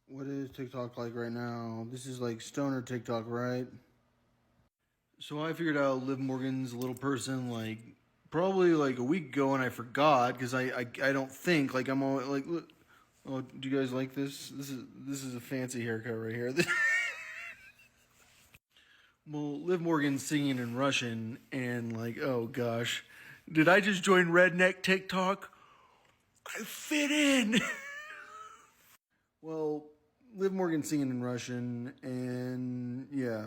What is TikTok like right now? This is like stoner TikTok, right? So I figured out Liv Morgan's Little Person like probably like a week ago, and I forgot because I don't think like I'm all like. Look, oh, do you guys like this? This is a fancy haircut right here. Well, Liv Morgan's singing in Russian, and like, oh gosh, did I just join Redneck TikTok? I fit in. Well, Liv Morgan singing in Russian, and yeah,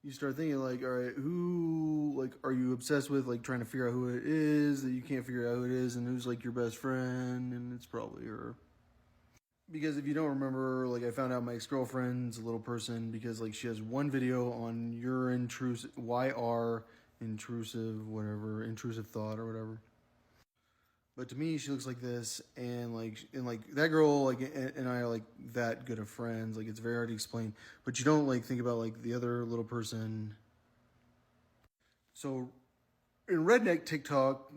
you start thinking like, all right, who like are you obsessed with? Like trying to figure out who it is that you can't figure out who it is, and who's like your best friend, and it's probably her. Because if you don't remember, like I found out my ex girlfriend's a little person because like she has one video on your intrusive YR intrusive whatever intrusive thought or whatever. But to me, she looks like this, and like that girl, like and I are like that good of friends. Like it's very hard to explain, but you don't like think about like the other little person. So in redneck TikTok,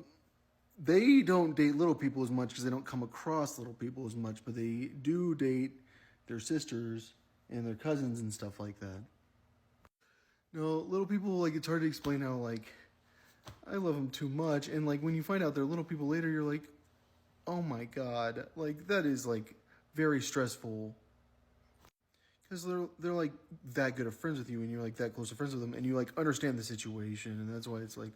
they don't date little people as much because they don't come across little people as much, but they do date their sisters and their cousins and stuff like that. No, little people like it's hard to explain how like I love them too much, and like when you find out they're little people later, you're like, oh my god, like that is like very stressful because they're like that good of friends with you, and you're like that close of friends with them, and you like understand the situation, and that's why it's like,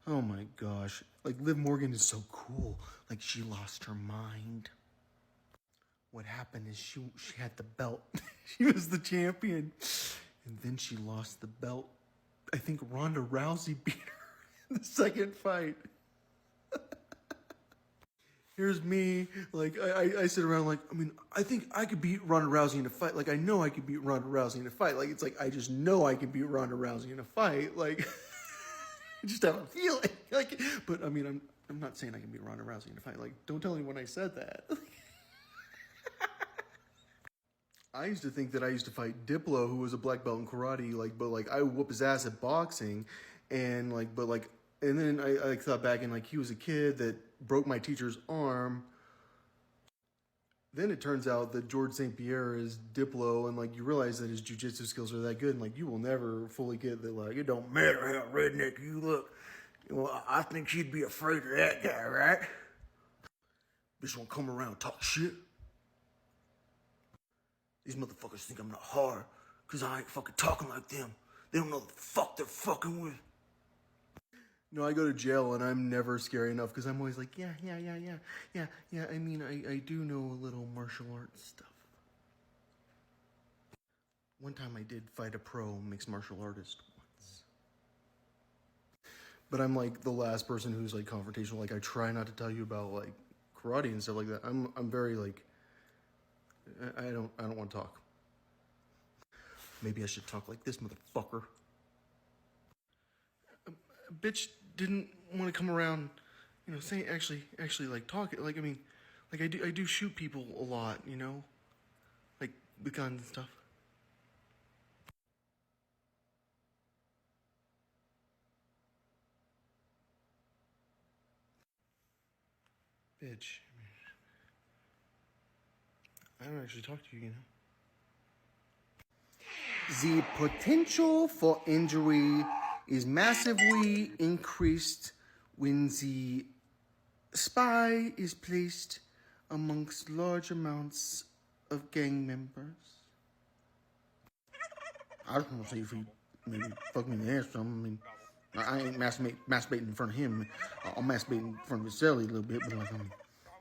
oh my gosh, like Liv Morgan is so cool. Like she lost her mind. What happened is she had the belt. She was the champion, and then she lost the belt. I think Ronda Rousey beat her in the second fight. Here's me, like I sit around like I mean I think I could beat Ronda Rousey in a fight. Like I know I could beat Ronda Rousey in a fight. Like it's like I just know I can beat Ronda Rousey in a fight. Like I just have a feeling. Like, but I mean I'm not saying I can beat Ronda Rousey in a fight. Like don't tell anyone I said that. I used to think that I used to fight Diplo, who was a black belt in karate. Like but like I whoop his ass at boxing, and like but like and then I like thought back and like he was a kid that broke my teacher's arm. Then it turns out that George St. Pierre is Diplo, and like you realize that his jujitsu skills are that good, and like you will never fully get that. Like it don't matter how redneck you look. Well, I think she'd be afraid of that guy, right? Bitch won't come around and talk shit. These motherfuckers think I'm not hard, cause I ain't fucking talking like them. They don't know the fuck they're fucking with. No, I go to jail and I'm never scary enough because I'm always like, yeah. I mean, I do know a little martial arts stuff. One time I did fight a pro mixed martial artist once. But I'm like the last person who's like confrontational. Like I try not to tell you about like karate and stuff like that. I'm very like I don't want to talk. Maybe I should talk like this, motherfucker. A bitch didn't want to come around, saying actually like talk like I mean, like I do shoot people a lot, like with guns and stuff. Bitch, I don't actually talk to you. The potential for injury is massively increased when the spy is placed amongst large amounts of gang members. I just want to see if he maybe fuck me in the ass or something. I mean, I ain't masturbating in front of him. I'll masturbate in front of his celly a little bit, but like,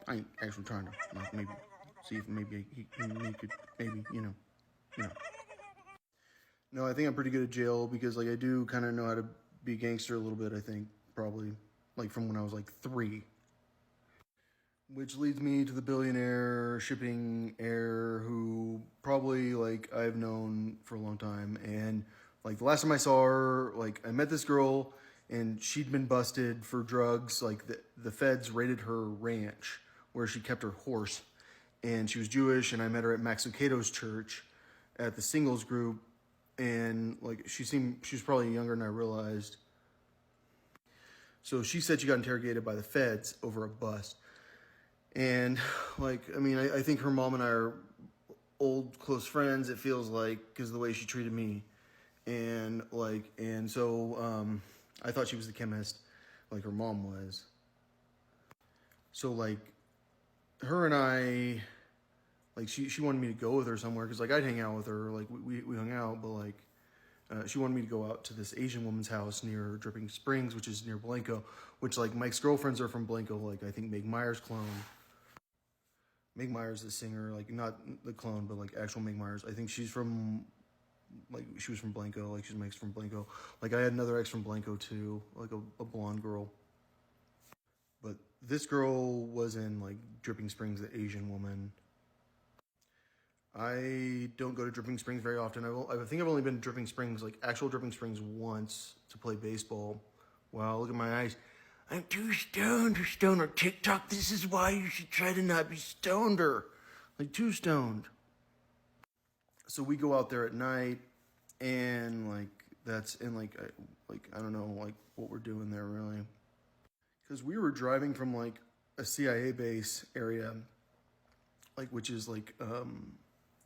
I ain't actually trying to like maybe see if maybe he could maybe you know. No, I think I'm pretty good at jail because like I do kind of know how to be a gangster a little bit. I think probably like from when I was like 3. Which leads me to the billionaire shipping heir who probably like I've known for a long time. And like the last time I saw her, like I met this girl and she'd been busted for drugs. Like the feds raided her ranch where she kept her horse. And she was Jewish, and I met her at Max Lucado's church at the singles group. And like she was probably younger than I realized. So she said she got interrogated by the feds over a bust. And like, I mean, I think her mom and I are old close friends. It feels like because of the way she treated me, and so I thought she was the chemist, like her mom was. So like her and I, like she wanted me to go with her somewhere because like I'd hang out with her, like we hung out, but like she wanted me to go out to this Asian woman's house near Dripping Springs, which is near Blanco, which like Mike's girlfriends are from Blanco, like I think Meg Myers' clone. Meg Myers, the singer, like not the clone, but like actual Meg Myers. I think she's from, like she was from Blanco, like she's my ex from Blanco. Like I had another ex from Blanco too, like a blonde girl. But this girl was in like Dripping Springs, the Asian woman. I don't go to Dripping Springs very often. I think I've only been to Dripping Springs, like actual Dripping Springs, once to play baseball. Wow, look at my eyes. I'm too stoned to stone or TikTok. This is why you should try to not be stoned or like too stoned. So we go out there at night, and like that's and like I don't know like what we're doing there really, because we were driving from like a CIA base area, like which is like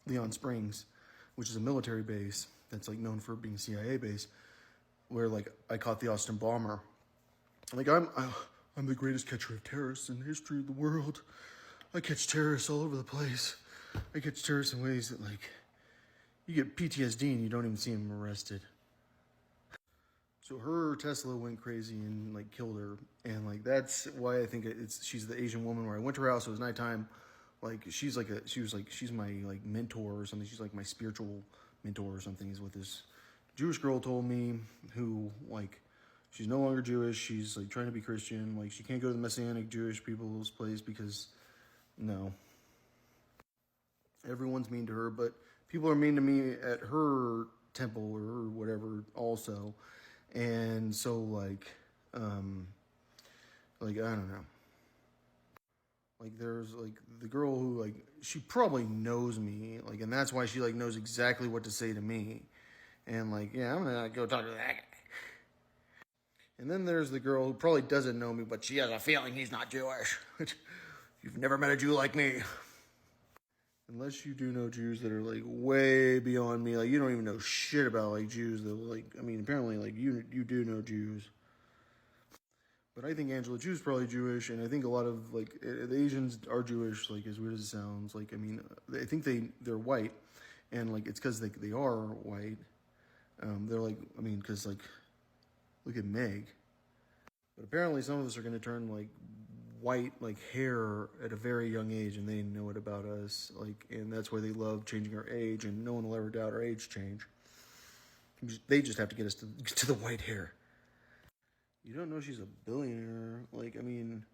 Leon Springs, which is a military base that's like known for being a CIA base, where like I caught the Austin bomber. Like I'm the greatest catcher of terrorists in the history of the world. I catch terrorists all over the place. I catch terrorists in ways that like you get PTSD and you don't even see them arrested. So her Tesla went crazy and like killed her, and like that's why I think she's the Asian woman. Where I went to her house, it was nighttime. Like she's my like mentor or something. She's like my spiritual mentor or something. Is what this Jewish girl told me. Who like she's no longer Jewish. She's like trying to be Christian. Like she can't go to the Messianic Jewish people's place because no, everyone's mean to her. But people are mean to me at her temple or whatever also. And so like I don't know. Like there's like the girl who like she probably knows me, like, and that's why she like knows exactly what to say to me. And like, yeah, I'm gonna go talk to that guy. And then there's the girl who probably doesn't know me, but she has a feeling he's not Jewish. You've never met a Jew like me. Unless you do know Jews that are like way beyond me, like you don't even know shit about like Jews though. Like I mean, apparently like you do know Jews, but I think Angela Chu's probably Jewish, and I think a lot of like the Asians are Jewish. Like as weird as it sounds, like I mean, I think they're white, and like it's because they are white. They're like I mean, because like look at Meg, but apparently some of us are gonna turn like white like hair at a very young age, and they know it about us, like, and that's why they love changing our age, and no one will ever doubt our age change. They just have to get us to the white hair. You don't know she's a billionaire. Like I mean,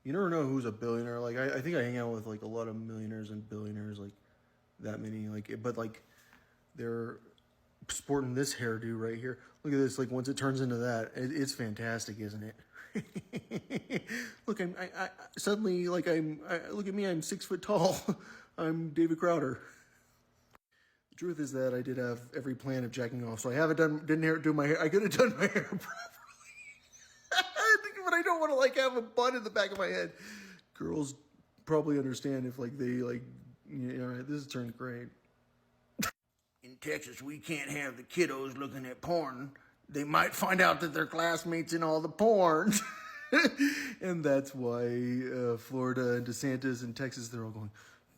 you never know who's a billionaire. Like I think I hang out with like a lot of millionaires and billionaires, like that many, like, but like they're sporting this hairdo right here. Look at this. Like once it turns into that, it's fantastic, isn't it? Look, I suddenly like look at me. I'm 6 foot tall. I'm David Crowder. The truth is that I did have every plan of jacking off, so I didn't do my hair. I could have done my hair properly, but I don't want to like have a bun in the back of my head. Girls probably understand if like they like, you know, this has turned great. In Texas, we can't have the kiddos looking at porn. They might find out that they're classmates in all the porn. And that's why Florida and DeSantis and Texas, they're all going,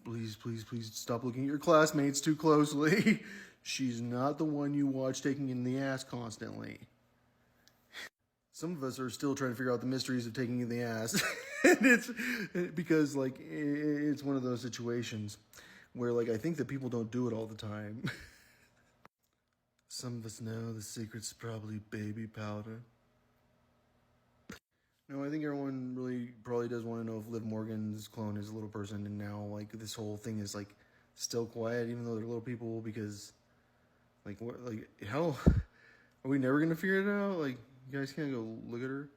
please, please, please stop looking at your classmates too closely. She's not the one you watch taking in the ass constantly. Some of us are still trying to figure out the mysteries of taking in the ass. And it's because like it's one of those situations where like I think that people don't do it all the time. Some of us know the secret's probably baby powder. No, I think everyone really probably does want to know if Liv Morgan's clone is a little person, and now like this whole thing is like still quiet, even though they're little people, because like what, like how are we never gonna figure it out? Like you guys can't go look at her.